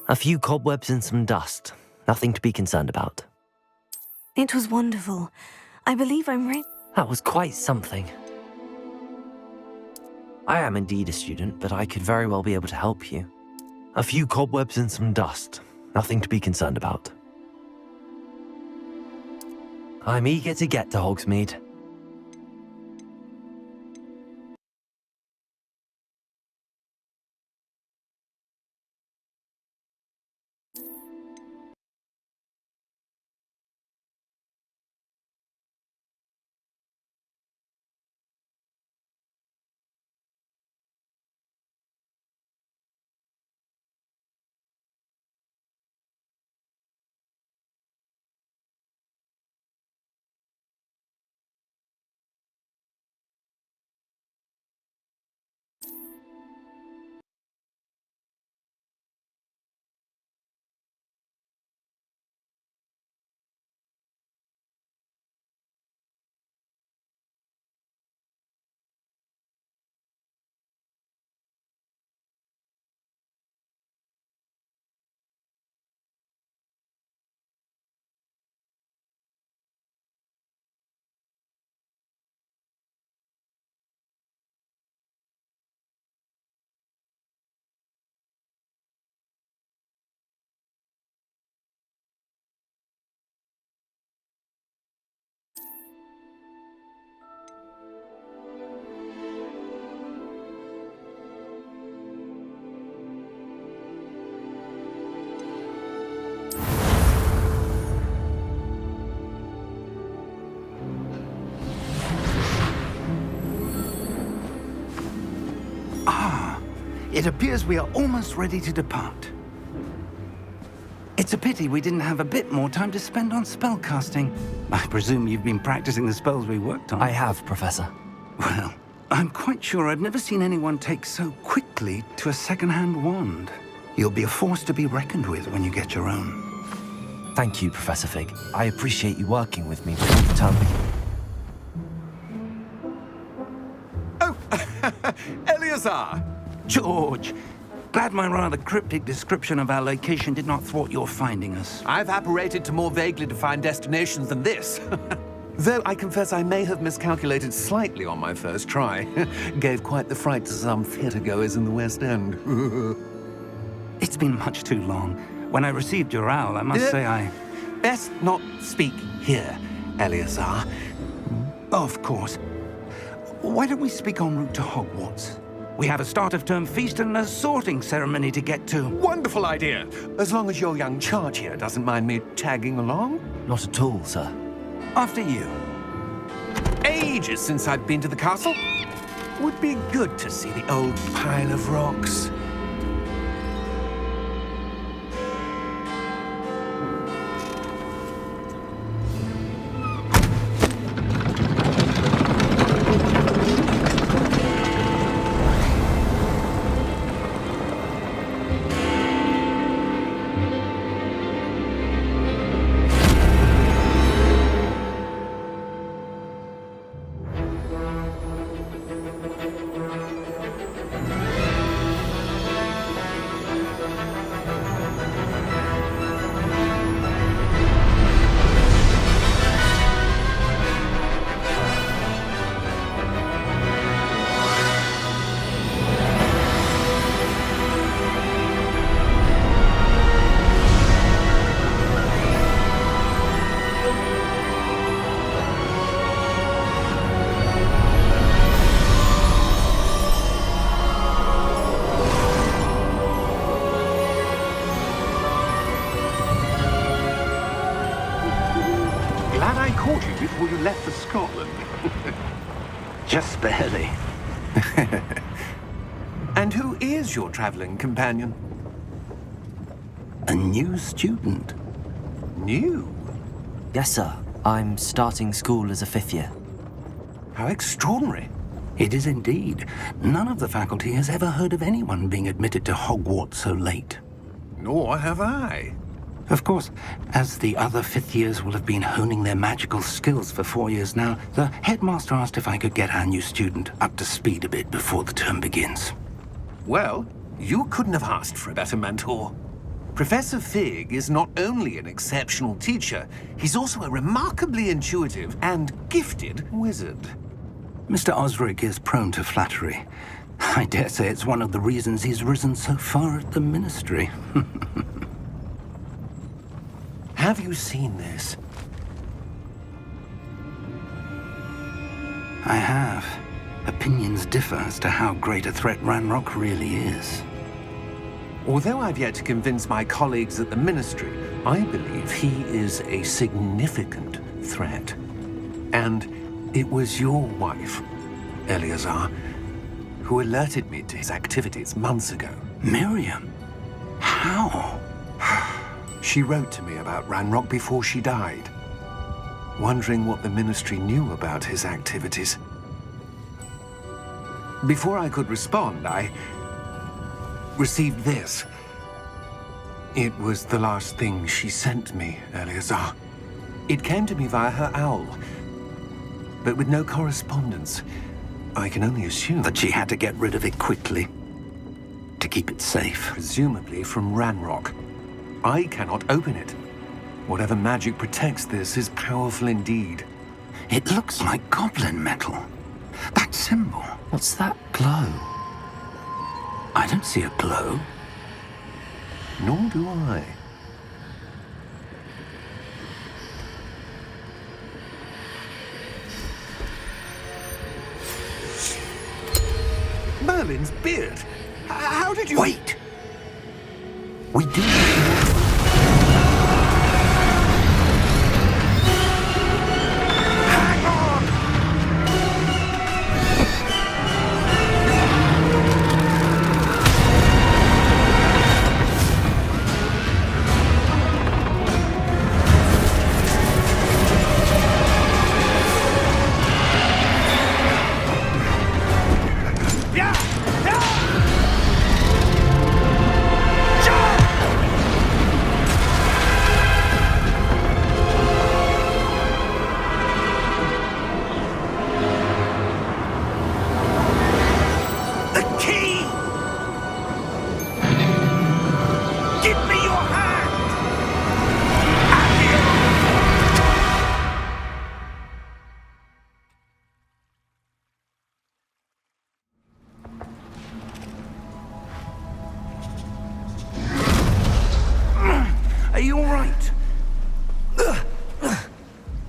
A few cobwebs and some dust. Nothing to be concerned about. It was wonderful. I believe I'm right. That was quite something. I am indeed a student, but I could very well be able to help you. A few cobwebs and some dust. Nothing to be concerned about. I'm eager to get to Hogsmeade. It appears we are almost ready to depart. It's a pity we didn't have a bit more time to spend on spellcasting. I presume you've been practicing the spells we worked on. I have, Professor. Well, I'm quite sure I've never seen anyone take so quickly to a second-hand wand. You'll be a force to be reckoned with when you get your own. Thank you, Professor Fig. I appreciate you working with me before the term begins. Oh, Eleazar! George, glad my rather cryptic description of our location did not thwart your finding us. I've apparated to more vaguely defined destinations than this. Though I confess I may have miscalculated slightly on my first try. Gave quite the fright to some theatre-goers in the West End. It's been much too long. When I received your owl, I must say I... Best not speak here, Eleazar. Of course. Why don't we speak en route to Hogwarts? We have a start-of-term feast and a sorting ceremony to get to. Wonderful idea! As long as your young charge here doesn't mind me tagging along. Not at all, sir. After you. Ages since I've been to the castle. Would be good to see the old pile of rocks. Glad I caught you before you left for Scotland. Just barely. And who is your traveling companion? A new student. New? Yes, sir. I'm starting school as a 5th year. How extraordinary. It is indeed. None of the faculty has ever heard of anyone being admitted to Hogwarts so late. Nor have I. Of course, as the other 5th years will have been honing their magical skills for 4 years now, the headmaster asked if I could get our new student up to speed a bit before the term begins. Well, you couldn't have asked for a better mentor. Professor Fig is not only an exceptional teacher, he's also a remarkably intuitive and gifted wizard. Mr. Osric is prone to flattery. I dare say it's one of the reasons he's risen so far at the ministry. Have you seen this? I have. Opinions differ as to how great a threat Ranrock really is. Although I've yet to convince my colleagues at the Ministry, I believe he is a significant threat. And it was your wife, Eleazar, who alerted me to his activities months ago. Miriam? How? She wrote to me about Ranrock before she died, wondering what the Ministry knew about his activities. Before I could respond, I received this. It was the last thing she sent me, Eleazar. It came to me via her owl, but with no correspondence. I can only assume That she had to get rid of it quickly to keep it safe. presumably from Ranrock. I cannot open it. Whatever magic protects this is powerful indeed. It looks like goblin metal. That symbol. What's that glow? I don't see a glow. Nor do I. Merlin's beard. How did you... Wait! We do... Hang on!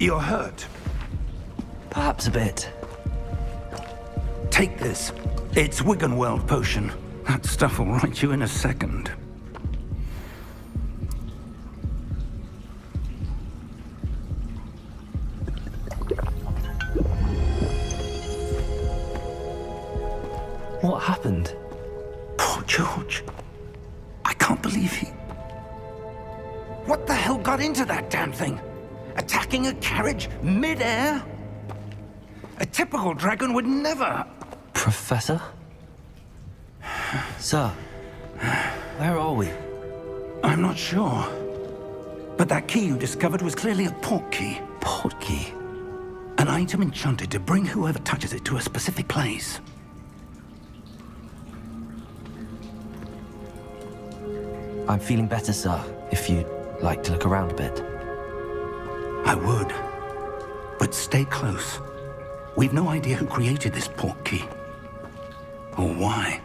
You're hurt. Perhaps a bit. Take this. It's Wiggenweld potion. That stuff will right you in a second. What happened? Poor George. I can't believe he... What the hell got into that damn thing? Attacking a carriage mid-air? A typical dragon would never... Professor? Sir, where are we? I'm not sure. But that key you discovered was clearly a port key. Port key? An item enchanted to bring whoever touches it to a specific place. I'm feeling better, sir, if you'd like to look around a bit. I would. But stay close. We've no idea who created this port key. Or why.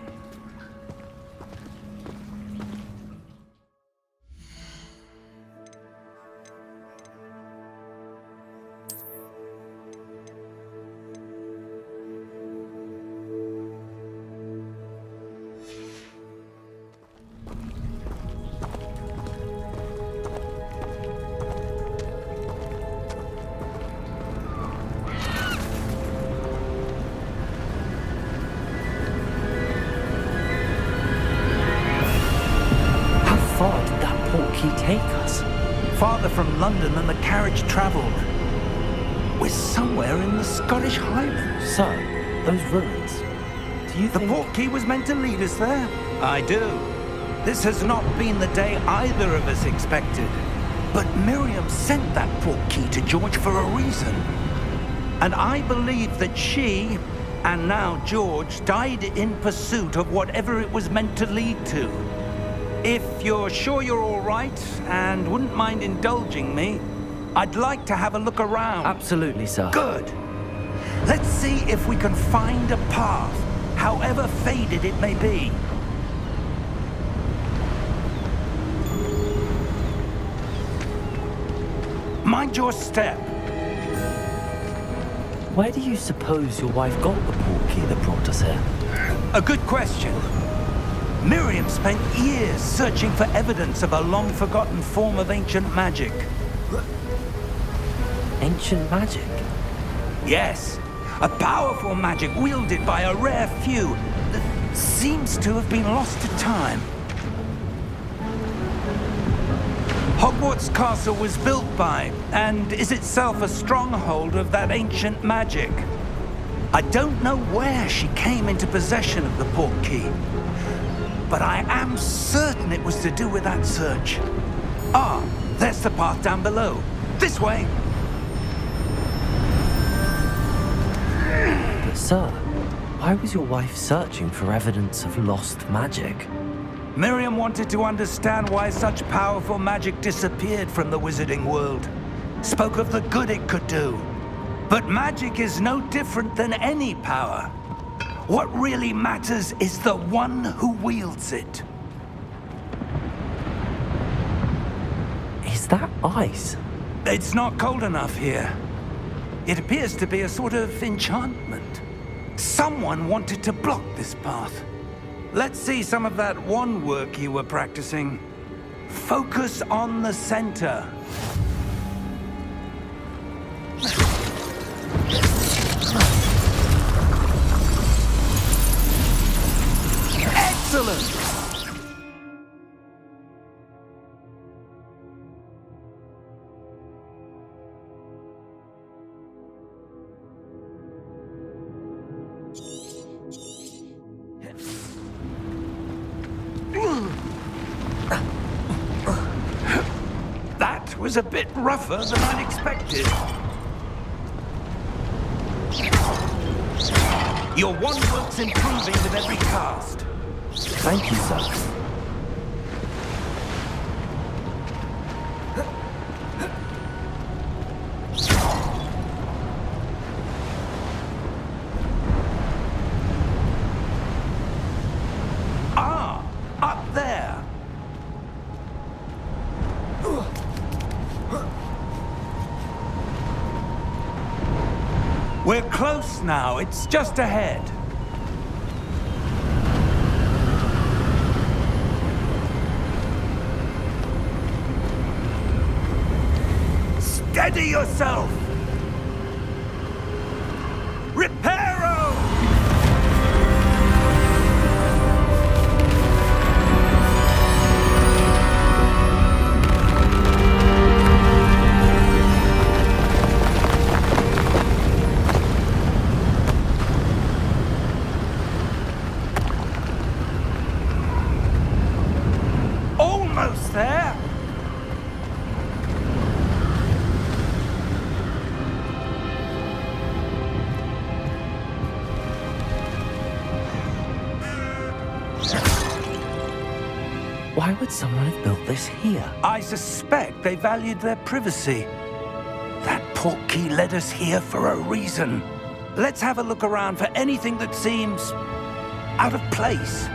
Take us? Farther from London than the carriage travelled. We're somewhere in the Scottish Highlands. Sir, those ruins. Do you think... The port key was meant to lead us there? I do. This has not been the day either of us expected. But Miriam sent that port key to George for a reason. And I believe that she, and now George, died in pursuit of whatever it was meant to lead to. If you're sure you're all right and wouldn't mind indulging me, I'd like to have a look around. Absolutely, sir. Good. Let's see if we can find a path, however faded it may be. Mind your step. Where do you suppose your wife got the port key that brought us here? A good question. Miriam spent years searching for evidence of a long-forgotten form of ancient magic. Ancient magic? Yes, a powerful magic wielded by a rare few that seems to have been lost to time. Hogwarts Castle was built by, and is itself a stronghold of that ancient magic. I don't know where she came into possession of the port key, but I am certain it was to do with that search. Ah, there's the path down below. This way. But sir, why was your wife searching for evidence of lost magic? Miriam wanted to understand why such powerful magic disappeared from the wizarding world. Spoke of the good it could do. But magic is no different than any power. What really matters is the one who wields it. Is that ice? It's not cold enough here. It appears to be a sort of enchantment. Someone wanted to block this path. Let's see some of that wand work you were practicing. Focus on the center. Excellent! That was a bit rougher than I'd expected. Your wand work's improving with every cast. Thank you, sir. Ah, up there. We're close now. It's just ahead. Steady yourself! Reparo! Almost there! Why would someone have built this here? I suspect they valued their privacy. That portkey led us here for a reason. Let's have a look around for anything that seems out of place.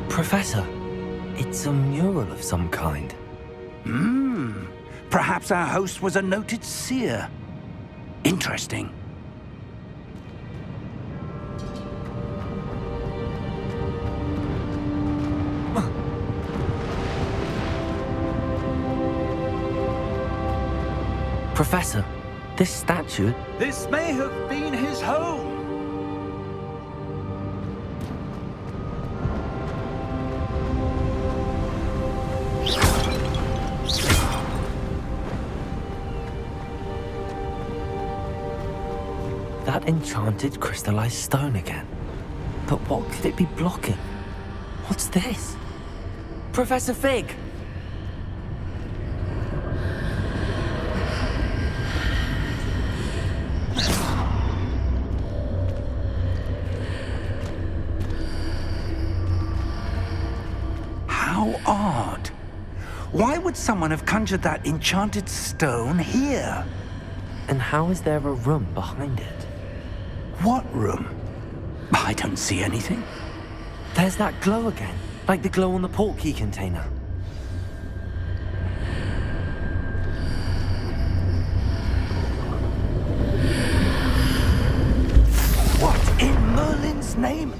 Professor, it's a mural of some kind. Perhaps our host was a noted seer. Interesting. Professor, this statue... This may have been his home. That enchanted crystallized stone again. But what could it be blocking? What's this? Professor Fig! How odd. Why would someone have conjured that enchanted stone here? And how is there a room behind it? What room? I don't see anything. There's that glow again, like the glow on the portkey container. What in Merlin's name?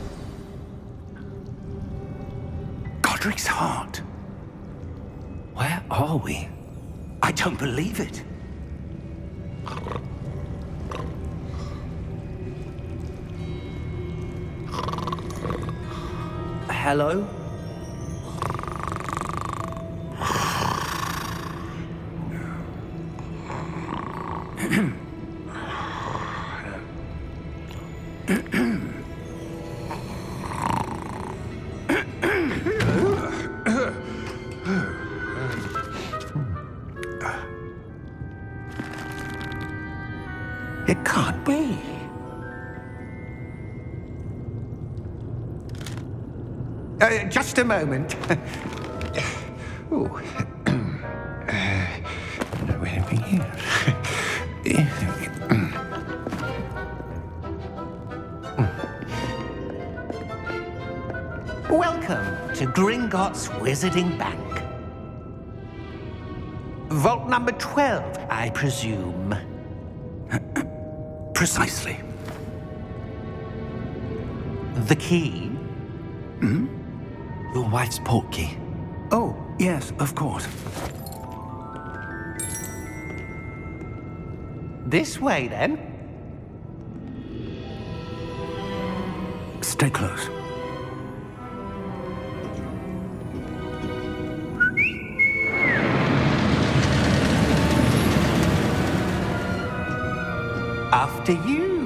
Godric's heart. Where are we? I don't believe it. Hello? It can't be. Just a moment. Oh. Where are we here? Welcome to Gringotts Wizarding Bank. Vault number 12, I presume. Precisely. The key? Your wife's portkey. Oh, yes, of course. This way, then. Stay close. After you.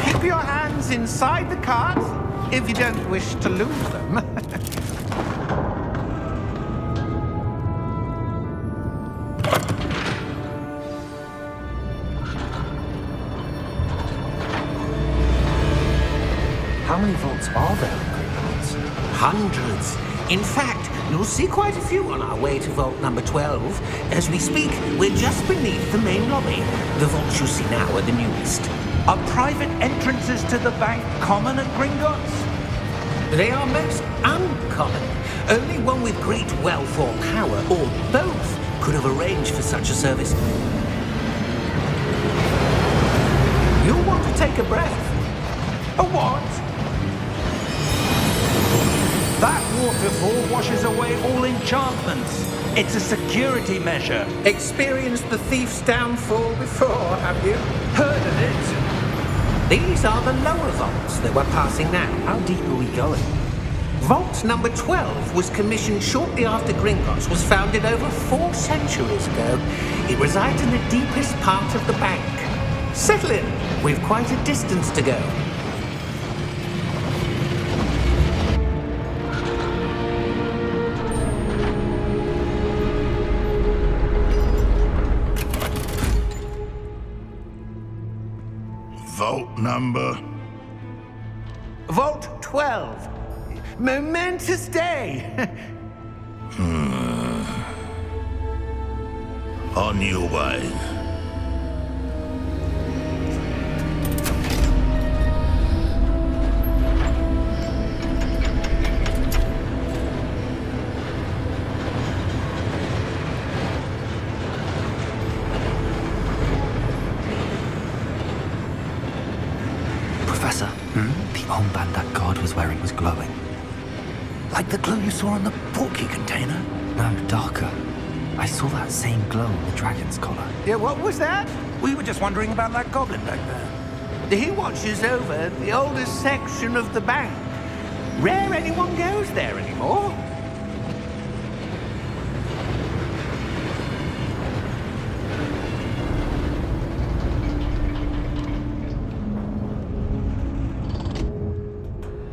Keep your hands inside the cart if you don't wish to lose them. How many vaults are there in Gringotts? Hundreds. In fact, you'll see quite a few on our way to vault number 12. As we speak, we're just beneath the main lobby. The vaults you see now are the newest. Are private entrances to the bank common at Gringotts? They are most uncommon. Only one with great wealth or power, or both, could have arranged for such a service. You'll want to take a breath. A what? That waterfall washes away all enchantments. It's a security measure. Experienced the thief's downfall before, have you? Heard of it? These are the lower vaults that we're passing now. How deep are we going? Vault number 12 was commissioned shortly after Gringotts was founded over 4 centuries ago. It resides in the deepest part of the bank. Settle in. We've quite a distance to go. Vault number? Vault 12. Momentous day. On your way. Professor, the armband that guard was wearing was glowing. Like the glow you saw on the portkey container? No, darker. I saw that same glow on the dragon's collar. Yeah, what was that? We were just wondering about that goblin back there. He watches over the oldest section of the bank. Rare anyone goes there anymore.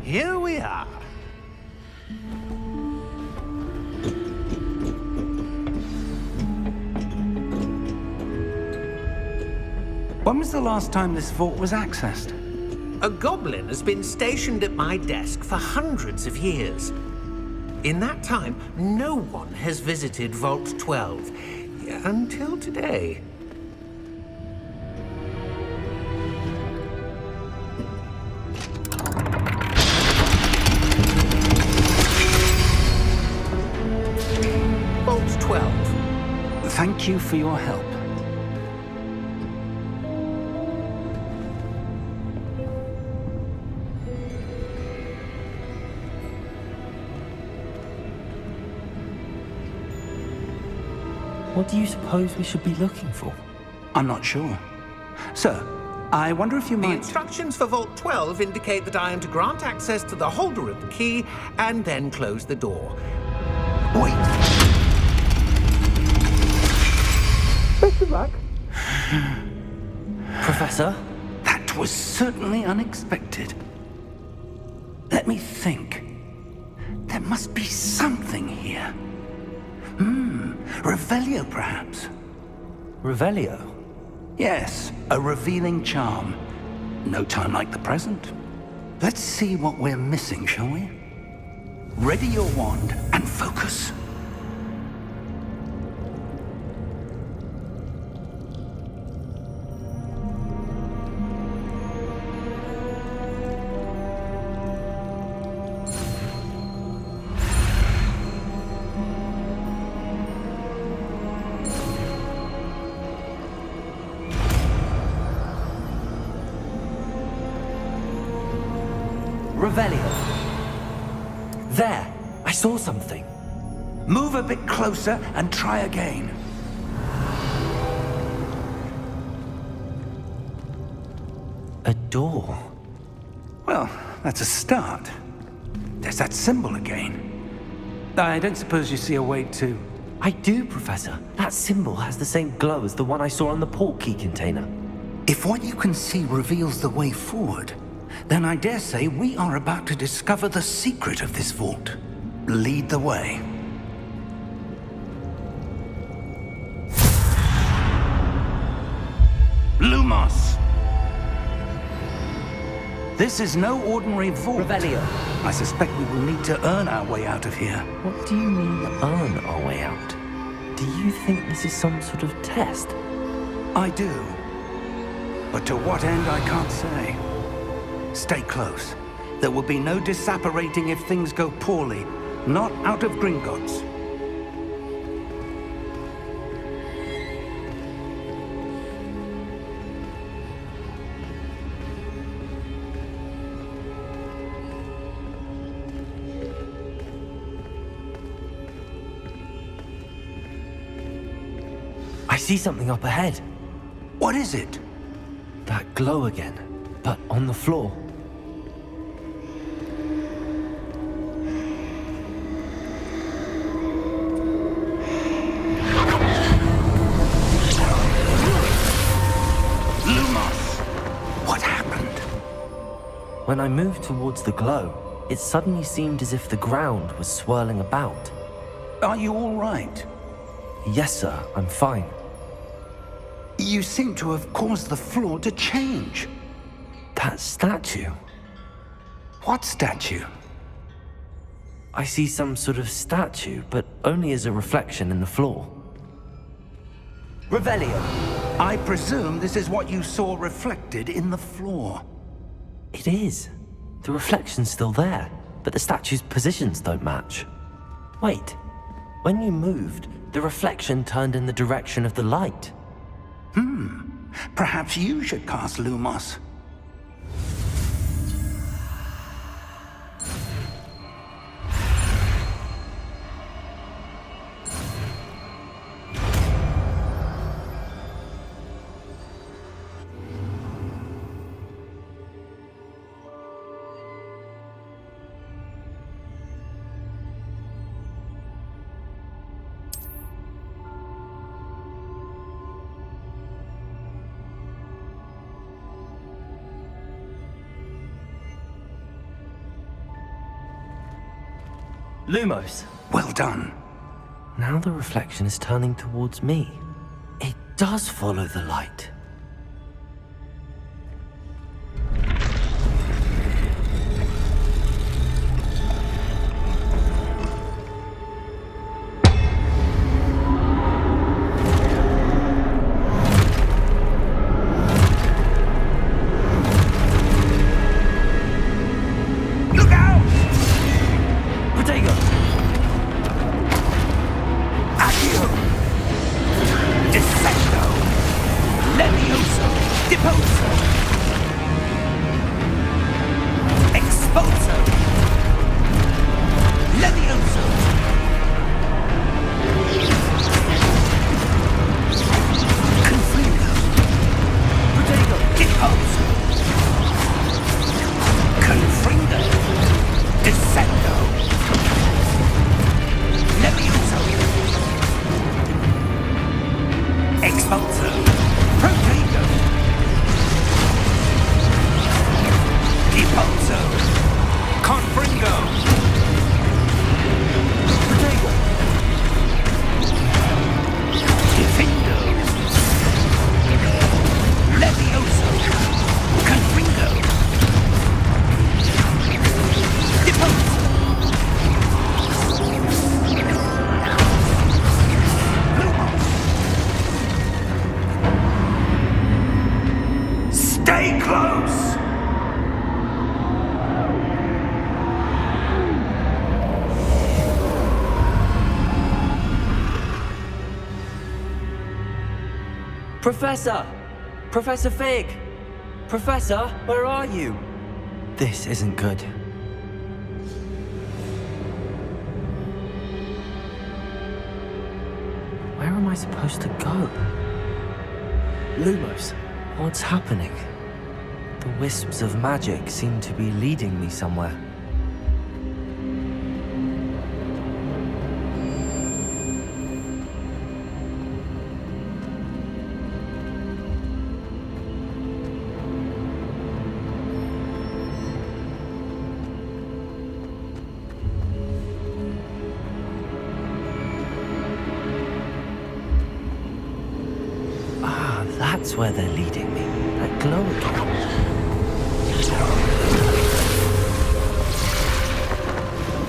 Here we are. When was the last time this vault was accessed? A goblin has been stationed at my desk for hundreds of years. In that time, no one has visited Vault 12 until today. Vault 12. Thank you for your help. What do you suppose we should be looking for? I'm not sure. Sir, I wonder if you The might... instructions for Vault 12 indicate that I am to grant access to the holder of the key and then close the door. Wait! Best of luck. Professor? That was certainly unexpected. Let me think. There must be something here. Revelio, perhaps? Revelio? Yes, a revealing charm. No time like the present. Let's see what we're missing, shall we? Ready your wand and focus. Revelio. There! I saw something. Move a bit closer and try again. A door. Well, that's a start. There's that symbol again. I don't suppose you see a way to... I do, Professor. That symbol has the same glow as the one I saw on the portkey container. If what you can see reveals the way forward, then I dare say we are about to discover the secret of this vault. Lead the way. Lumos! This is no ordinary vault. Revelio. I suspect we will need to earn our way out of here. What do you mean, earn our way out? Do you think this is some sort of test? I do. But to what end, I can't say. Stay close. There will be no disapparating if things go poorly. Not out of Gringotts. I see something up ahead. What is it? That glow again, but on the floor. Lumos! What happened? When I moved towards the glow, it suddenly seemed as if the ground was swirling about. Are you all right? Yes, sir, I'm fine. You seem to have caused the floor to change. That statue. What statue? I see some sort of statue, but only as a reflection in the floor. Revelio. I presume this is what you saw reflected in the floor. It is. The reflection's still there, but the statue's positions don't match. Wait. When you moved, the reflection turned in the direction of the light. Perhaps you should cast Lumos. Lumos. Well done. Now the reflection is turning towards me. It does follow the light. Look out! Protego! Accio! Dissecto! Levioso! Deposo! Exposo! Levioso! Confringo! Protego! Deposo! Confringo! Dissecto! Levioso! Expulso! Protego! Depulso! Confringo! Protego! Defindo! Levioso! Confringo! Depulso! Stay close! Professor! Professor Fig! Professor, where are you? This isn't good. Where am I supposed to go? Lumos, what's happening? The wisps of magic seem to be leading me somewhere. Ah, that's where they're leading me. That glow again.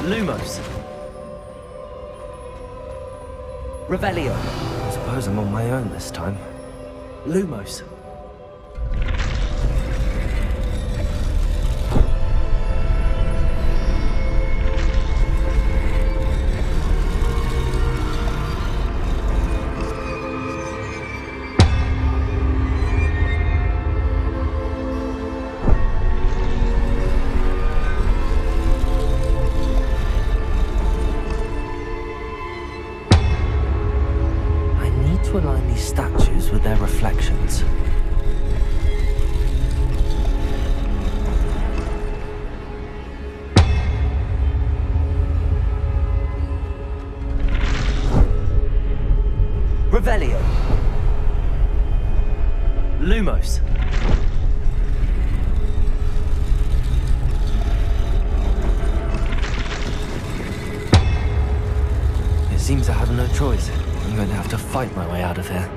Lumos. Revelio. I suppose I'm on my own this time. Lumos. To align these statues with their reflections. Revelio. Lumos. It seems I have no choice. I'm going to have to fight my way out of here.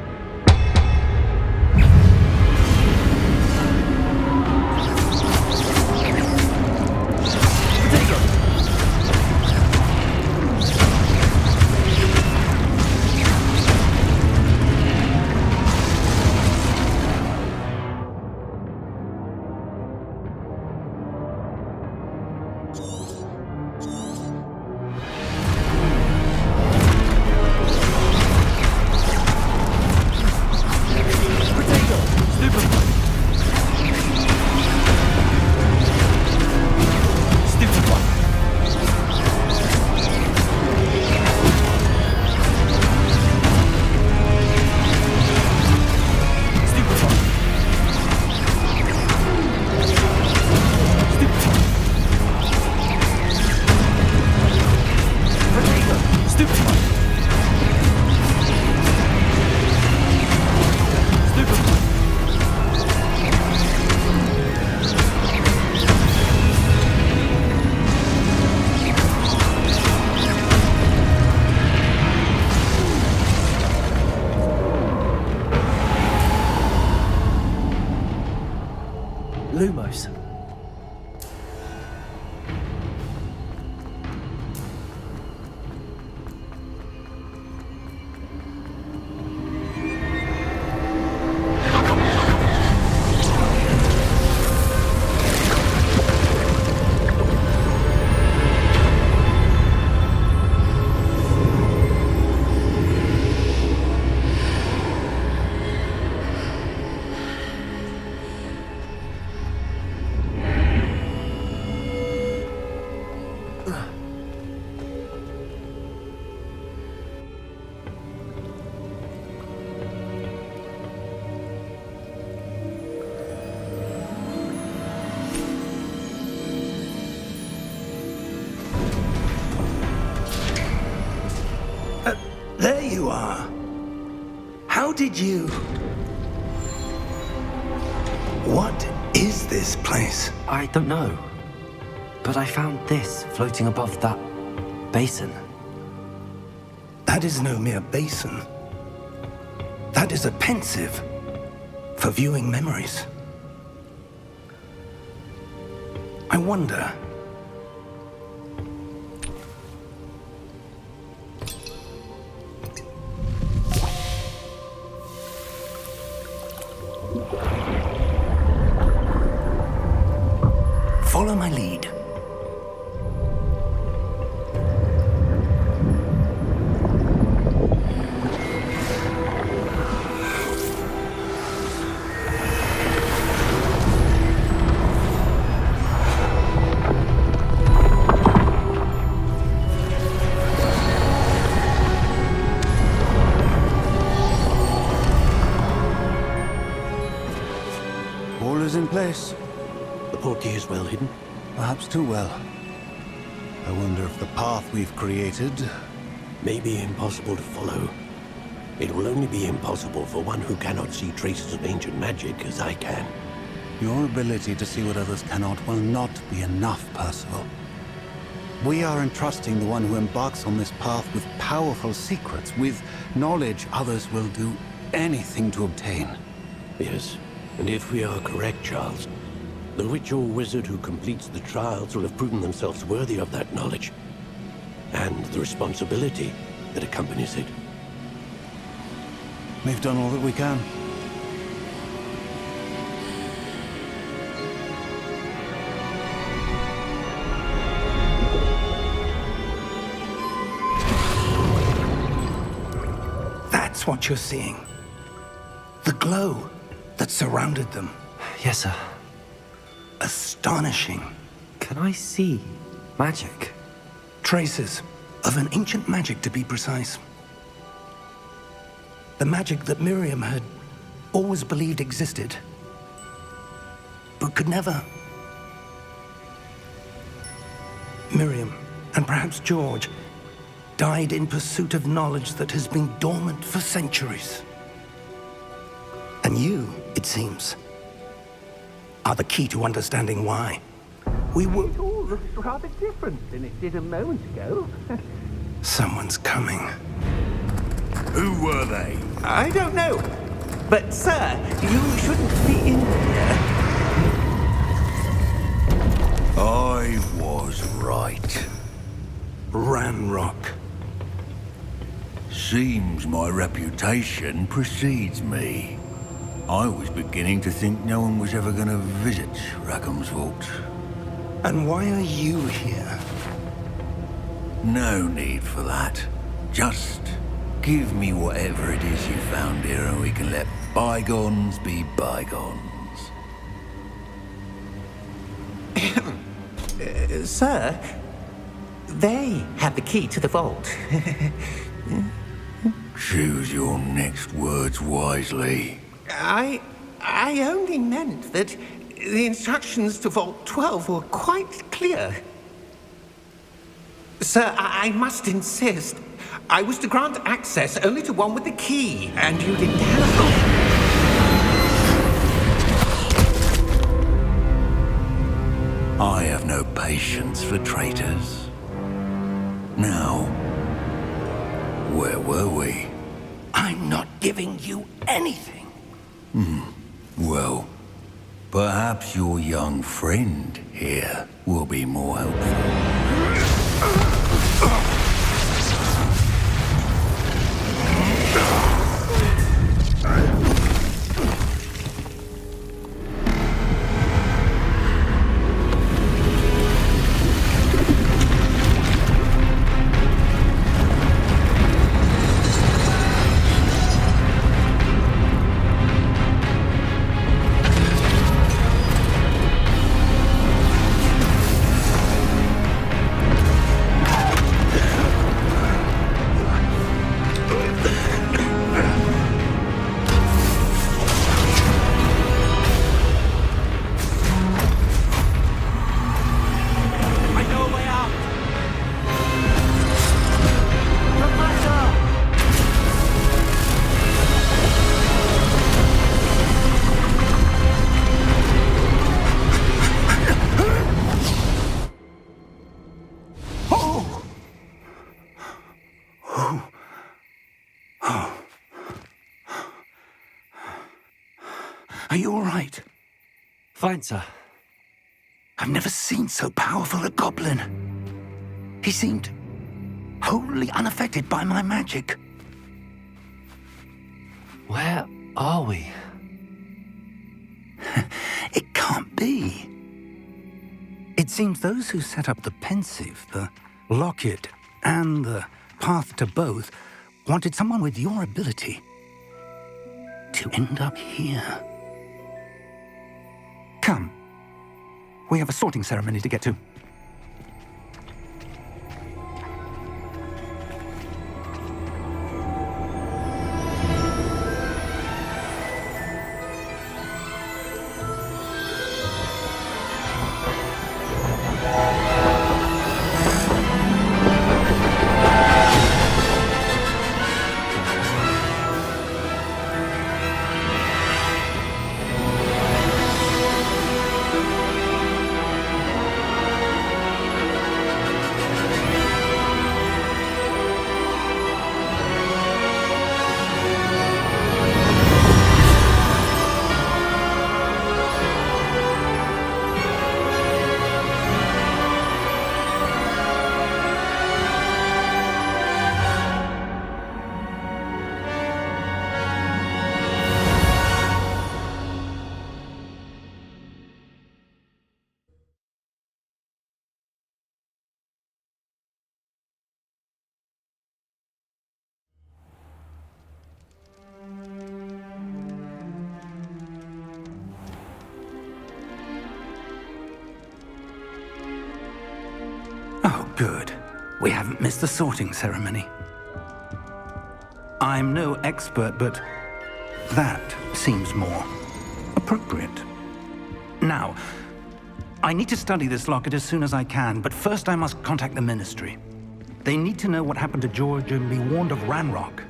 Lumos. There you are. How did you... What is this place? I don't know. But I found this floating above that basin. That is no mere basin. That is a pensive for viewing memories. I wonder... Follow my lead. All is in place. The portkey is well hidden. Perhaps too well. I wonder if the path we've created... May be impossible to follow. It will only be impossible for one who cannot see traces of ancient magic as I can. Your ability to see what others cannot will not be enough, Percival. We are entrusting the one who embarks on this path with powerful secrets, with knowledge others will do anything to obtain. Yes, and if we are correct, Charles, the witch or wizard who completes the trials will have proven themselves worthy of that knowledge. and the responsibility that accompanies it. We've done all that we can. That's what you're seeing. The glow that surrounded them. Yes, sir. Astonishing. Can I see magic? Traces of an ancient magic, to be precise. The magic that Miriam had always believed existed, but could never. Miriam, and perhaps George, died in pursuit of knowledge that has been dormant for centuries. And you, it seems, are the key to understanding why. We were... It all looks rather different than it did a moment ago. Someone's coming. Who were they? I don't know. But, sir, you shouldn't be in here. I was right. Ramrock. Seems my reputation precedes me. I was beginning to think no one was ever going to visit Rackham's vault. And why are you here? No need for that. Just give me whatever it is you found here and we can let bygones be bygones. Sir, they have the key to the vault. Choose your next words wisely. I only meant that the instructions to Vault 12 were quite clear. Sir, I must insist. I was to grant access only to one with the key, and you didn't have. I have no patience for traitors. Now, where were we? I'm not giving you anything. Well, perhaps your young friend here will be more helpful. Are you all right? Fine, sir. I've never seen so powerful a goblin. He seemed wholly unaffected by my magic. Where are we? It can't be. It seems those who set up the pensive, the locket, and the path to both wanted someone with your ability to end up here. Come. We have a sorting ceremony to get to. Good. We haven't missed the sorting ceremony. I'm no expert, but that seems more appropriate. Now, I need to study this locket as soon as I can, but first I must contact the Ministry. They need to know what happened to George and be warned of Ranrock.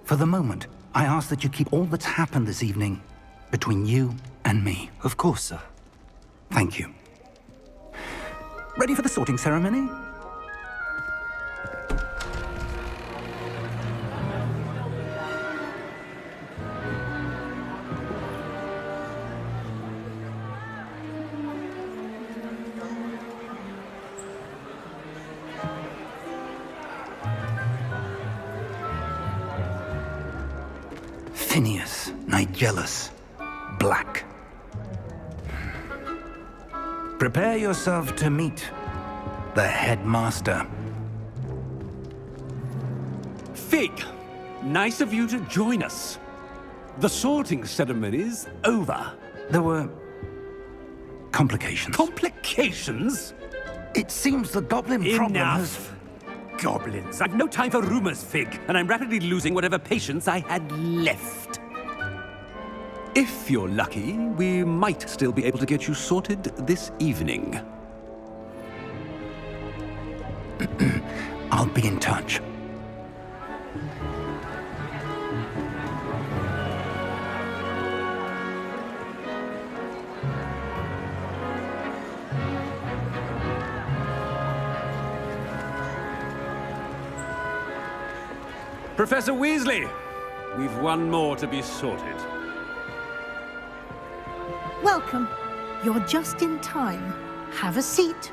For the moment, I ask that you keep all that's happened this evening between you and me. Of course, sir. Thank you. Ready for the sorting ceremony? Phineas, Nigellus, Black. Prepare yourself to meet the headmaster. Fig, nice of you to join us. The sorting ceremony's over. There were complications. Complications? It seems the goblin problem has... Enough! Goblins. I've no time for rumors, Fig, and I'm rapidly losing whatever patience I had left. If you're lucky, we might still be able to get you sorted this evening. I'll be in touch. Professor Weasley, we've one more to be sorted. Welcome. You're just in time. Have a seat.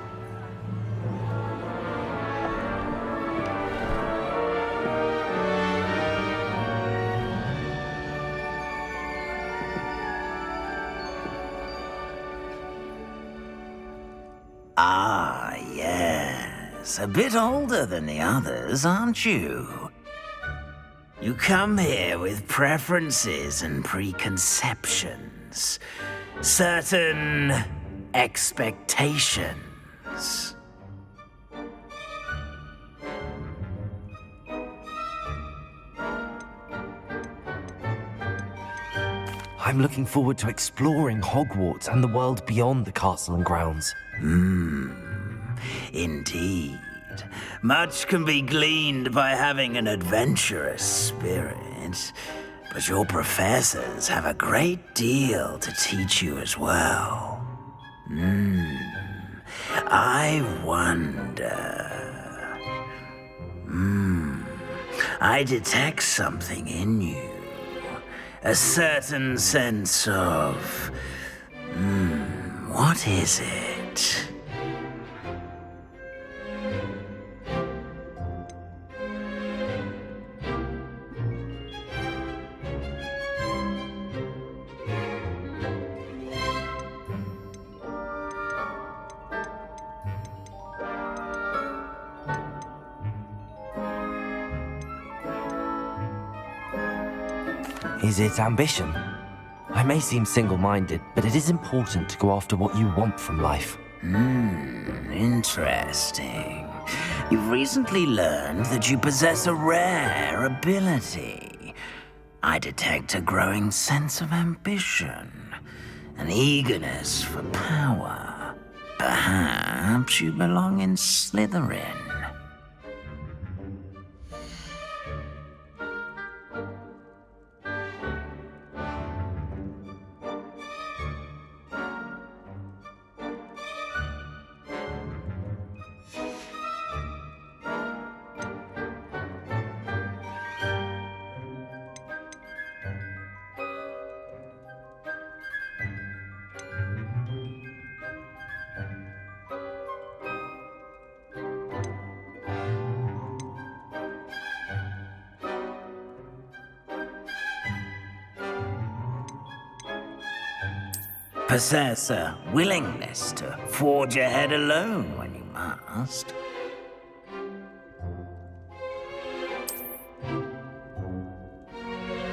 Ah, yes. A bit older than the others, aren't you? You come here with preferences and preconceptions. Certain expectations. I'm looking forward to exploring Hogwarts and the world beyond the castle and grounds. Indeed. Much can be gleaned by having an adventurous spirit, but your professors have a great deal to teach you as well. I wonder... I detect something in you. A certain sense of... what is it? Is it ambition? I may seem single-minded, but it is important to go after what you want from life. Interesting. You've recently learned that you possess a rare ability. I detect a growing sense of ambition, an eagerness for power. Perhaps you belong in Slytherin. Possess a willingness to forge ahead alone when you must.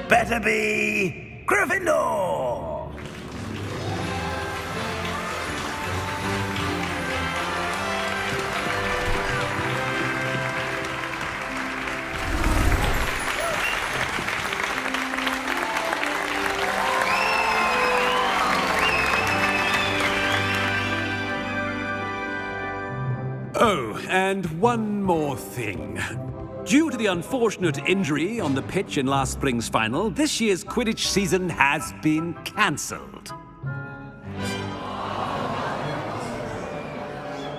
Better be Gryffindor! Oh, and one more thing. Due to the unfortunate injury on the pitch in last spring's final, this year's Quidditch season has been cancelled.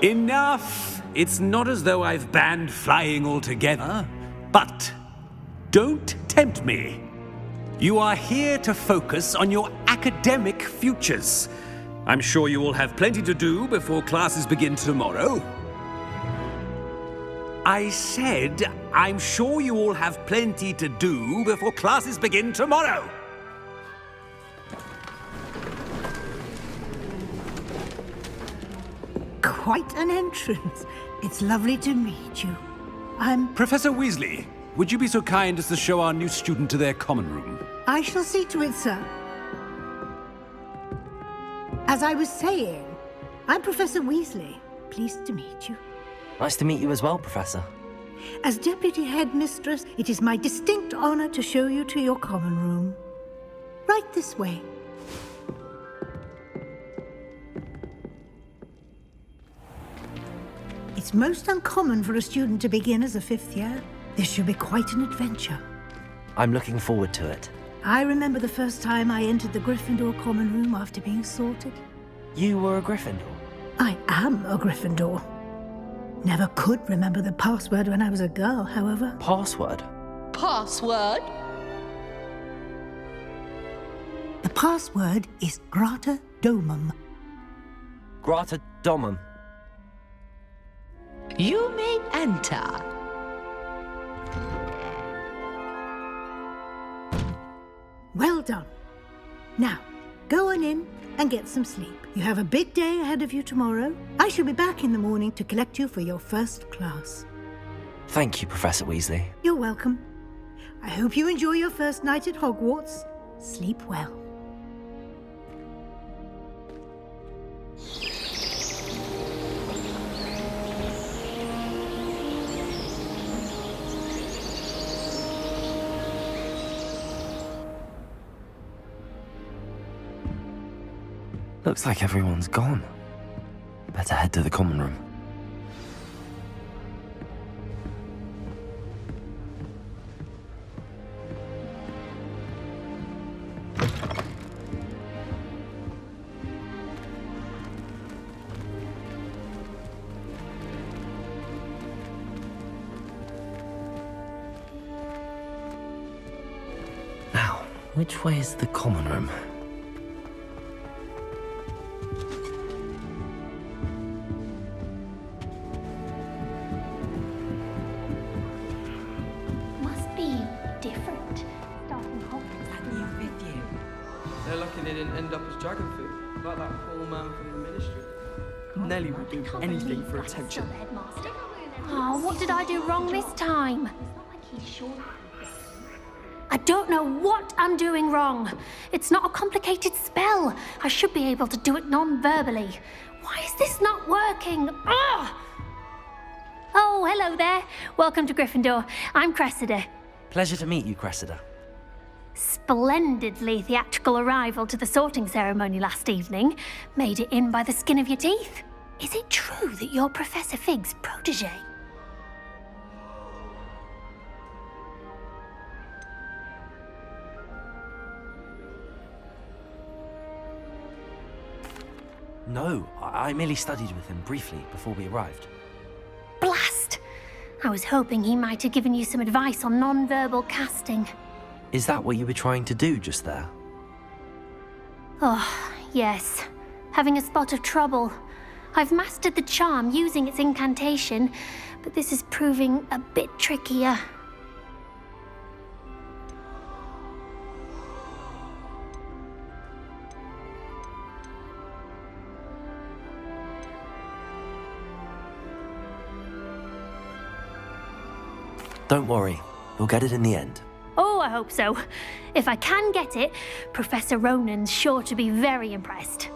Enough! It's not as though I've banned flying altogether, but don't tempt me. You are here to focus on your academic futures. I'm sure you will have plenty to do before classes begin tomorrow. I said, I'm sure you all have plenty to do before classes begin tomorrow. Quite an entrance. It's lovely to meet you. I'm... Professor Weasley, would you be so kind as to show our new student to their common room? I shall see to it, sir. As I was saying, I'm Professor Weasley. Pleased to meet you. Nice to meet you as well, Professor. As Deputy Headmistress, it is my distinct honor to show you to your common room. Right this way. It's most uncommon for a student to begin as a fifth year. This should be quite an adventure. I'm looking forward to it. I remember the first time I entered the Gryffindor common room after being sorted. You were a Gryffindor? I am a Gryffindor. Never could remember the password when I was a girl, however. Password? Password? The password is Grata Domum. Grata Domum. You may enter. Well done. Now, go on in and get some sleep. You have a big day ahead of you tomorrow. I shall be back in the morning to collect you for your first class. Thank you, Professor Weasley. You're welcome. I hope you enjoy your first night at Hogwarts. Sleep well. Looks like everyone's gone. Better head to the common room. Now, which way is the common room? They didn't end up as dragon food, like that poor man from the ministry. Nellie would do anything for attention. Oh, what did I do wrong this time? I don't know what I'm doing wrong. It's not a complicated spell. I should be able to do it non-verbally. Why is this not working? Ugh! Oh, hello there. Welcome to Gryffindor. I'm Cressida. Pleasure to meet you, Cressida. Splendidly theatrical arrival to the sorting ceremony last evening. Made it in by the skin of your teeth. Is it true that you're Professor Fig's protege? No, I merely studied with him briefly before we arrived. Blast! I was hoping he might have given you some advice on non-verbal casting. Is that what you were trying to do just there? Oh, yes. Having a spot of trouble. I've mastered the charm using its incantation, but this is proving a bit trickier. Don't worry, you'll get it in the end. Oh, I hope so. If I can get it, Professor Ronan's sure to be very impressed.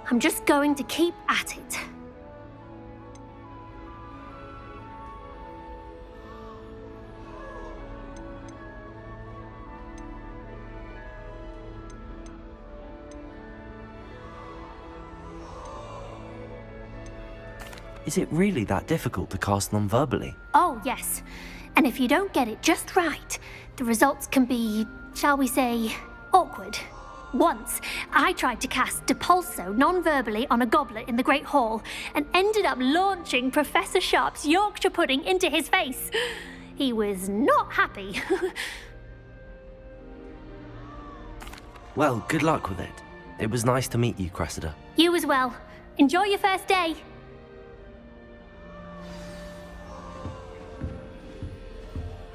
I'm just going to keep at it. Is it really that difficult to cast non-verbally? Oh, yes. And if you don't get it just right, the results can be, shall we say, awkward. Once, I tried to cast Depulso non-verbally on a goblet in the Great Hall and ended up launching Professor Sharp's Yorkshire pudding into his face. He was not happy. Well, good luck with it. It was nice to meet you, Cressida. You as well. Enjoy your first day.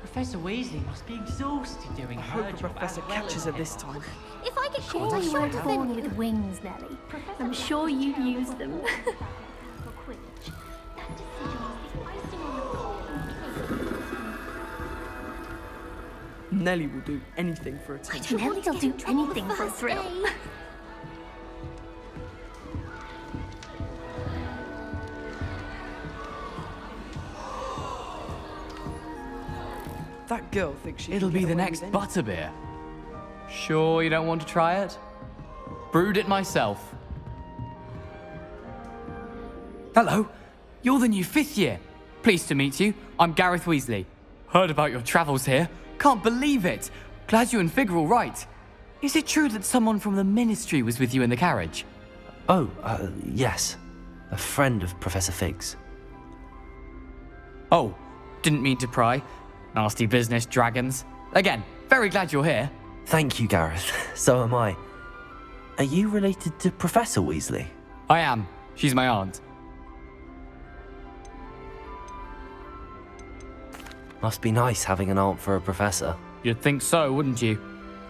Professor Weasley must be exhausted doing I hope the professor catches her this time. If I get caught, I won't be born with wings, Nellie. I'm sure you'd use them. Nellie will do anything for attention. Nellie will do anything for a thrill. That girl thinks she It'll can be get the away next with butterbeer. Sure you don't want to try it? Brewed it myself. Hello, you're the new 5th year. Pleased to meet you. I'm Gareth Weasley. Heard about your travels here. Can't believe it. Glad you and Fig are all right. Is it true that someone from the Ministry was with you in the carriage? Oh, yes. A friend of Professor Fig's. Oh, didn't mean to pry. Nasty business, dragons. Again, very glad you're here. Thank you, Gareth. So am I. Are you related to Professor Weasley? I am. She's my aunt. Must be nice having an aunt for a professor. You'd think so, wouldn't you?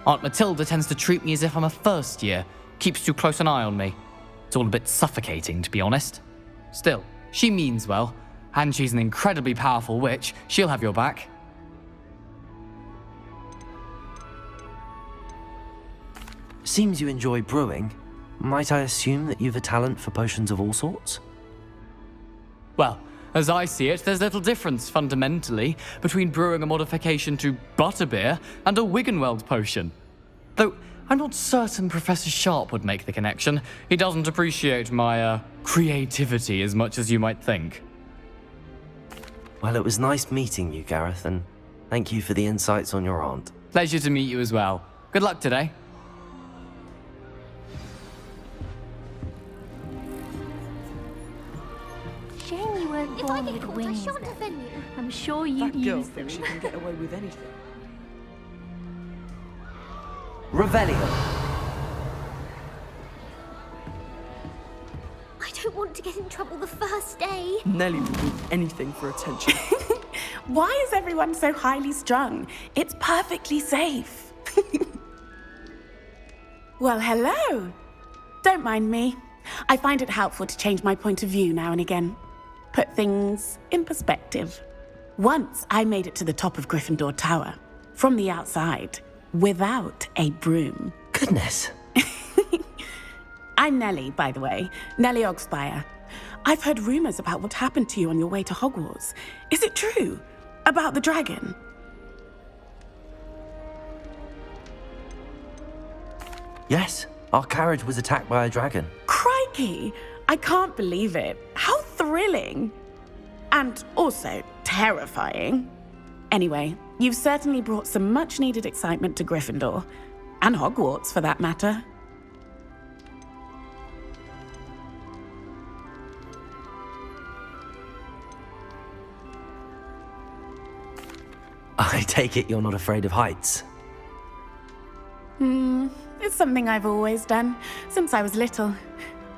Aunt Matilda tends to treat me as if I'm a first year. Keeps too close an eye on me. It's all a bit suffocating, to be honest. Still, she means well. And she's an incredibly powerful witch. She'll have your back. Seems you enjoy brewing. Might I assume that you've a talent for potions of all sorts? Well, as I see it, there's little difference, fundamentally, between brewing a modification to butterbeer and a Wiggenweld potion. Though, I'm not certain Professor Sharp would make the connection. He doesn't appreciate my, creativity as much as you might think. Well, it was nice meeting you, Gareth, and thank you for the insights on your aunt. Pleasure to meet you as well. Good luck today. Shame you weren't born with wings, then. I'm sure you'd That girl use them. thinks she can get away with anything. Revelio. I don't want to get in trouble the first day. Nellie will do anything for attention. Why is everyone so highly strung? It's perfectly safe. Well, hello. Don't mind me. I find it helpful to change my point of view now and again. Put things in perspective. Once I made it to the top of Gryffindor Tower, from the outside, without a broom. Goodness. I'm Nellie, by the way. Nellie Ogspire. I've heard rumors about what happened to you on your way to Hogwarts. Is it true? About the dragon? Yes, our carriage was attacked by a dragon. Crikey! I can't believe it. How thrilling! And also terrifying. Anyway, you've certainly brought some much-needed excitement to Gryffindor. And Hogwarts, for that matter. I take it you're not afraid of heights. It's something I've always done, since I was little.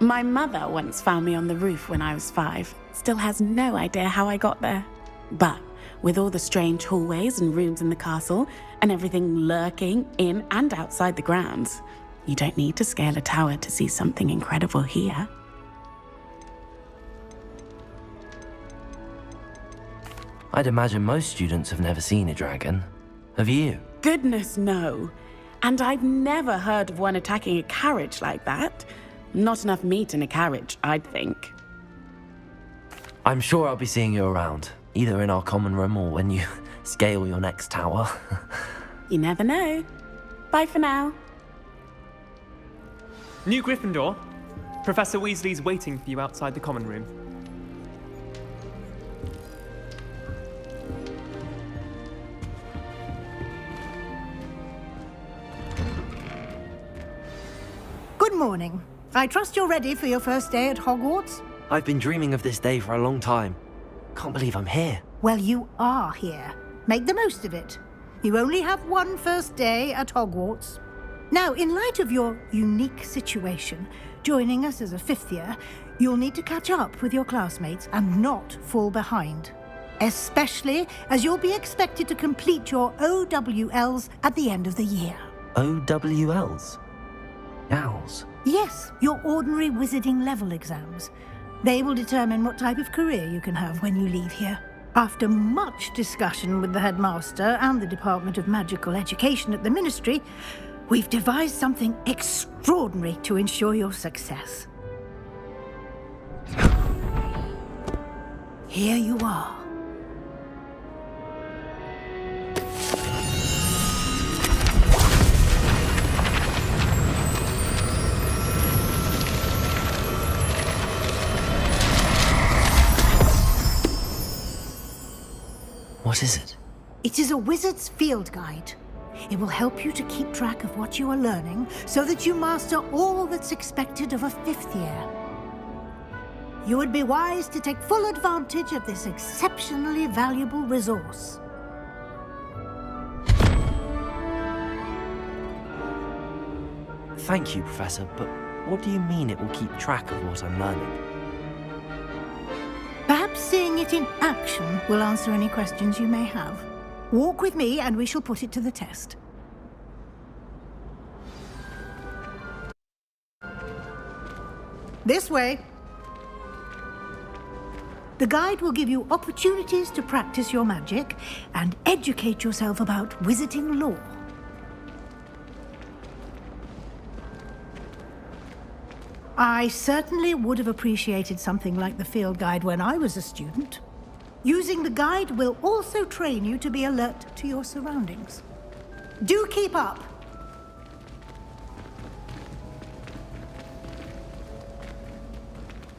My mother once found me on the roof when I was 5. Still has no idea how I got there. But with all the strange hallways and rooms in the castle, and everything lurking in and outside the grounds, you don't need to scale a tower to see something incredible here. I'd imagine most students have never seen a dragon. Have you? Goodness, no. And I've never heard of one attacking a carriage like that. Not enough meat in a carriage, I'd think. I'm sure I'll be seeing you around, either in our common room or when you scale your next tower. You never know. Bye for now. New Gryffindor. Professor Weasley's waiting for you outside the common room. morning. I trust you're ready for your first day at Hogwarts? I've been dreaming of this day for a long time. Can't believe I'm here. Well, you are here. Make the most of it. You only have one first day at Hogwarts. Now, in light of your unique situation, joining us as a fifth year, you'll need to catch up with your classmates and not fall behind. Especially as you'll be expected to complete your OWLs at the end of the year. OWLs? Owls? Yes, your ordinary wizarding level exams. They will determine what type of career you can have when you leave here. After much discussion with the headmaster and the Department of Magical Education at the Ministry, we've devised something extraordinary to ensure your success. Here you are. What is it? It is a wizard's field guide. It will help you to keep track of what you are learning so that you master all that's expected of a fifth year. You would be wise to take full advantage of this exceptionally valuable resource. Thank you, Professor, but what do you mean it will keep track of what I'm learning? Perhaps seeing it in action will answer any questions you may have. Walk with me and we shall put it to the test. This way. The guide will give you opportunities to practice your magic and educate yourself about wizarding lore. I certainly would have appreciated something like the field guide when I was a student. Using the guide will also train you to be alert to your surroundings. Do keep up!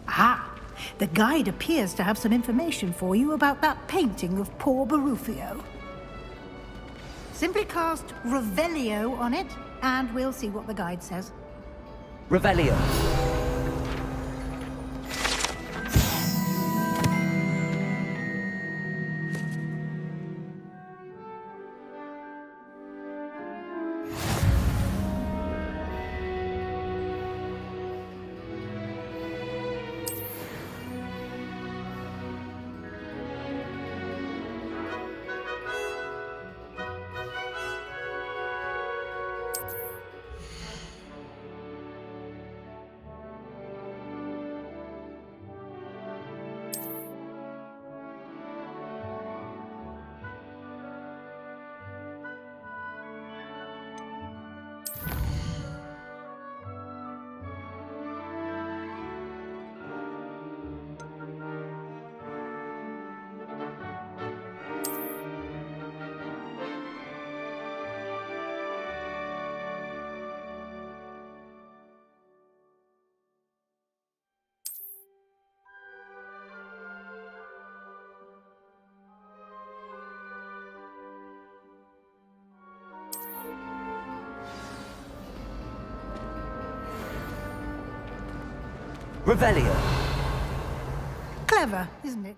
Ah, the guide appears to have some information for you about that painting of poor Barufio. Simply cast Revelio on it, and we'll see what the guide says. Revelio. Revelio. Clever, isn't it?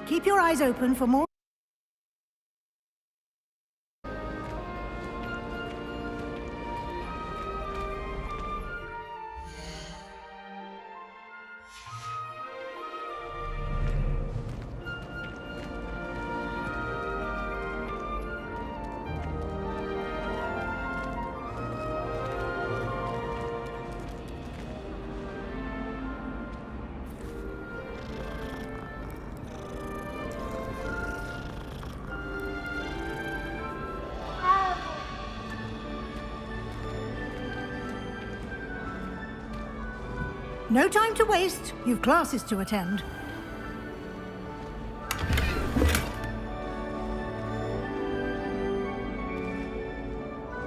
Keep your eyes open for more. No time to waste. You've classes to attend.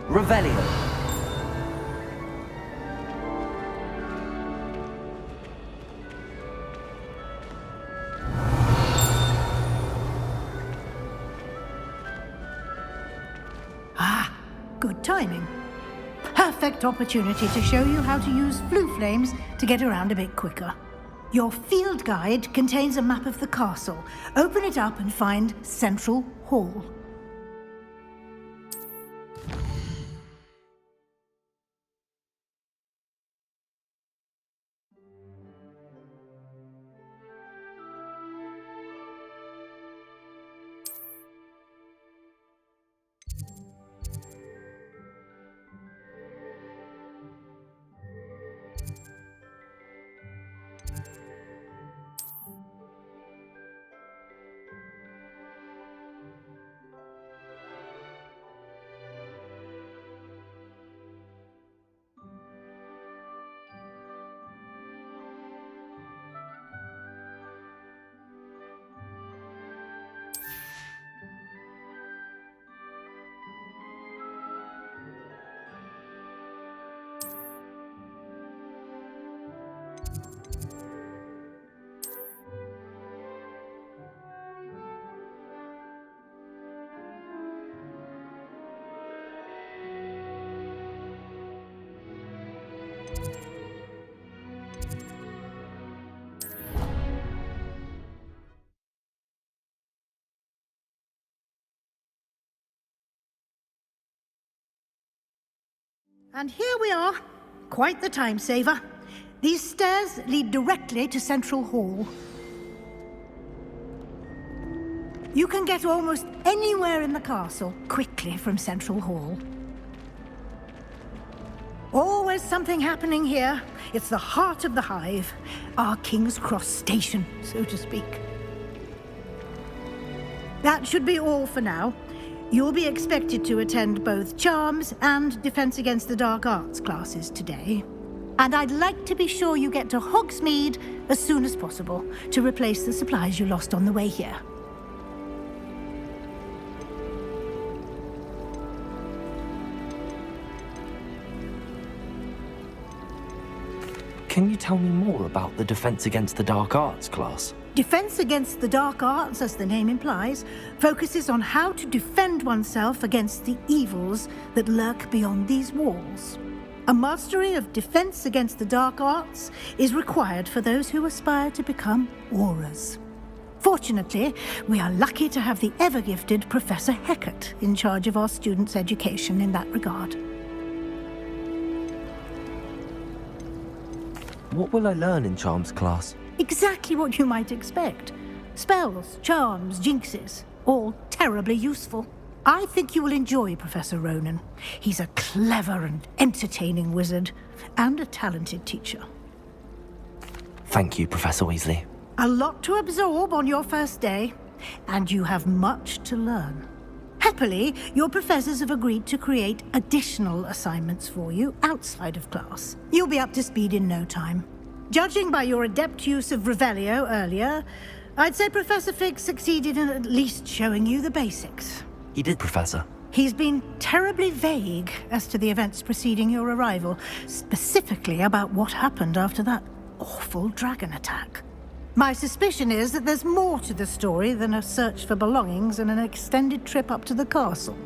Revelio. Ah, good timing. Perfect opportunity to show you how to use flue flames to get around a bit quicker. Your field guide contains a map of the castle. Open it up and find Central Hall. And here we are. Quite the time saver. These stairs lead directly to Central Hall. You can get almost anywhere in the castle quickly from Central Hall. Always something happening here. It's the heart of the hive, our King's Cross station, so to speak. That should be all for now. You'll be expected to attend both Charms and Defense Against the Dark Arts classes today. And I'd like to be sure you get to Hogsmeade as soon as possible to replace the supplies you lost on the way here. Can you tell me more about the Defense Against the Dark Arts class? Defense Against the Dark Arts, as the name implies, focuses on how to defend oneself against the evils that lurk beyond these walls. A mastery of Defense Against the Dark Arts is required for those who aspire to become Aurors. Fortunately, we are lucky to have the ever-gifted Professor Hecat in charge of our students' education in that regard. What will I learn in Charms class? Exactly what you might expect. Spells, charms, jinxes, all terribly useful. I think you will enjoy Professor Ronan. He's a clever and entertaining wizard, and a talented teacher. Thank you, Professor Weasley. A lot to absorb on your first day, and you have much to learn. Happily, your professors have agreed to create additional assignments for you outside of class. You'll be up to speed in no time. Judging by your adept use of Revelio earlier, I'd say Professor Fig succeeded in at least showing you the basics. He did, Professor. He's been terribly vague as to the events preceding your arrival, specifically about what happened after that awful dragon attack. My suspicion is that there's more to the story than a search for belongings and an extended trip up to the castle.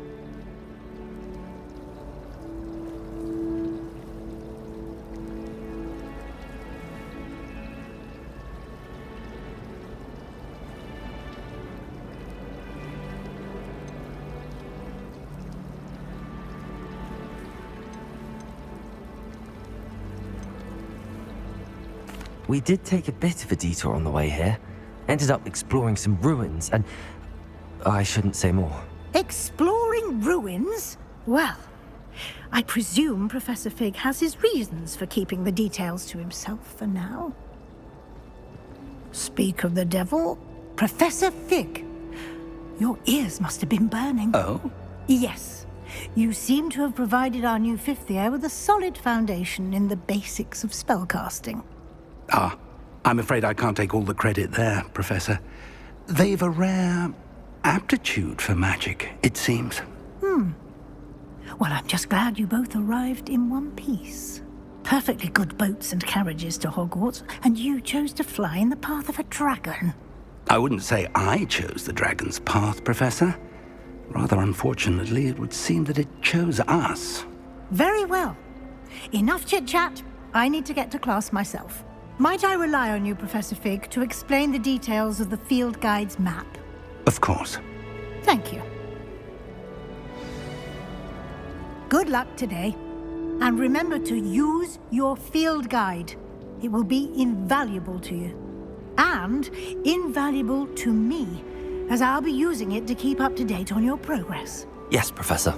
We did take a bit of a detour on the way here. Ended up exploring some ruins and... I shouldn't say more. Exploring ruins? Well, I presume Professor Fig has his reasons for keeping the details to himself for now. Speak of the devil, Professor Fig. Your ears must have been burning. Oh? Yes. You seem to have provided our new fifth year with a solid foundation in the basics of spellcasting. Ah, I'm afraid I can't take all the credit there, Professor. They've a rare aptitude for magic, it seems. Well, I'm just glad you both arrived in one piece. Perfectly good boats and carriages to Hogwarts, and you chose to fly in the path of a dragon. I wouldn't say I chose the dragon's path, Professor. Rather unfortunately, it would seem that it chose us. Very well. Enough chit-chat. I need to get to class myself. Might I rely on you, Professor Fig, to explain the details of the field guide's map? Of course. Thank you. Good luck today. And remember to use your field guide. It will be invaluable to you. And invaluable to me, as I'll be using it to keep up to date on your progress. Yes, Professor.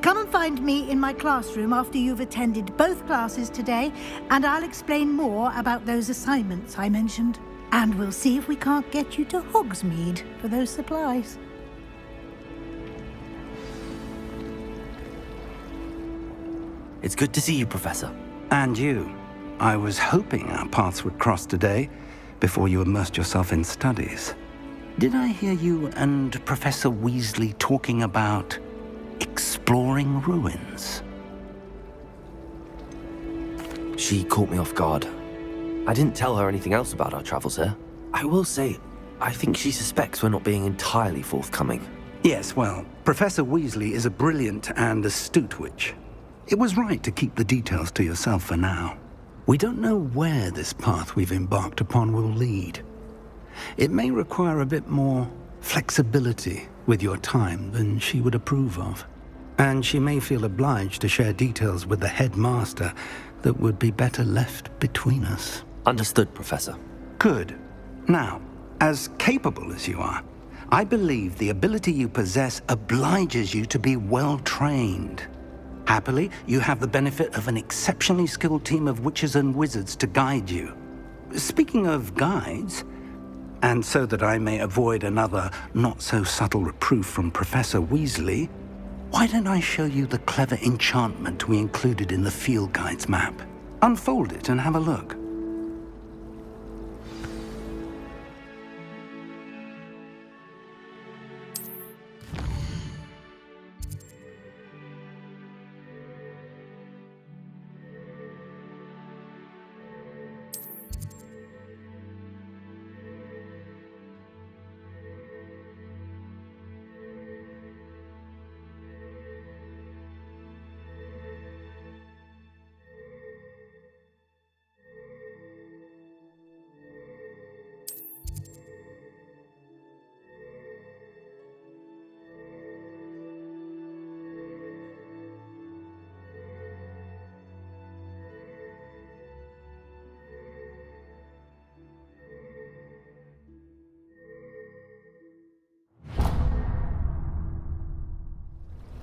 Come and find me in my classroom after you've attended both classes today, and I'll explain more about those assignments I mentioned. And we'll see if we can't get you to Hogsmeade for those supplies. It's good to see you, Professor. And you. I was hoping our paths would cross today, before you immersed yourself in studies. Did I hear you and Professor Weasley talking about exploring ruins? She caught me off guard. I didn't tell her anything else about our travels here. I will say, I think she suspects we're not being entirely forthcoming. Yes, well, Professor Weasley is a brilliant and astute witch. It was right to keep the details to yourself for now. We don't know where this path we've embarked upon will lead. It may require a bit more flexibility with your time than she would approve of. And she may feel obliged to share details with the headmaster that would be better left between us. Understood, Professor. Good. Now, as capable as you are, I believe the ability you possess obliges you to be well trained. Happily, you have the benefit of an exceptionally skilled team of witches and wizards to guide you. Speaking of guides, and so that I may avoid another not-so-subtle reproof from Professor Weasley, why don't I show you the clever enchantment we included in the field guide's map? Unfold it and have a look.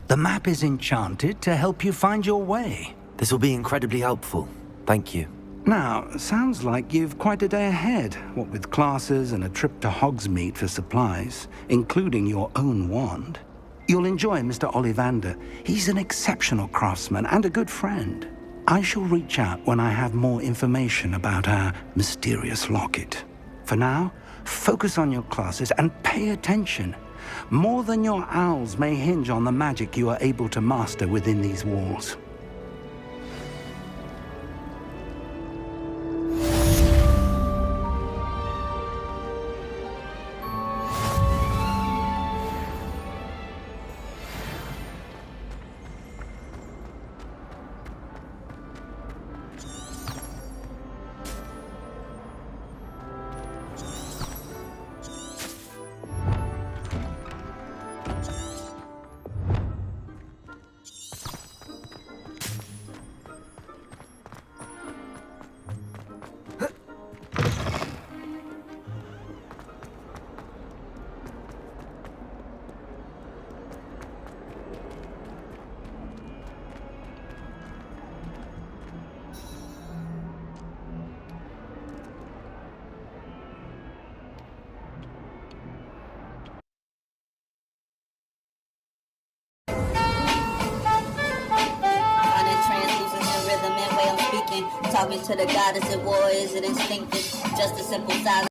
The map is enchanted to help you find your way. This will be incredibly helpful. Thank you. Now, sounds like you've quite a day ahead, what with classes and a trip to Hogsmeade for supplies, including your own wand. You'll enjoy Mr. Ollivander. He's an exceptional craftsman and a good friend. I shall reach out when I have more information about our mysterious locket. For now, focus on your classes and pay attention. More than your owls may hinge on the magic you are able to master within these walls. talking to the goddess of war. Is it instinctive? Just a simple silence.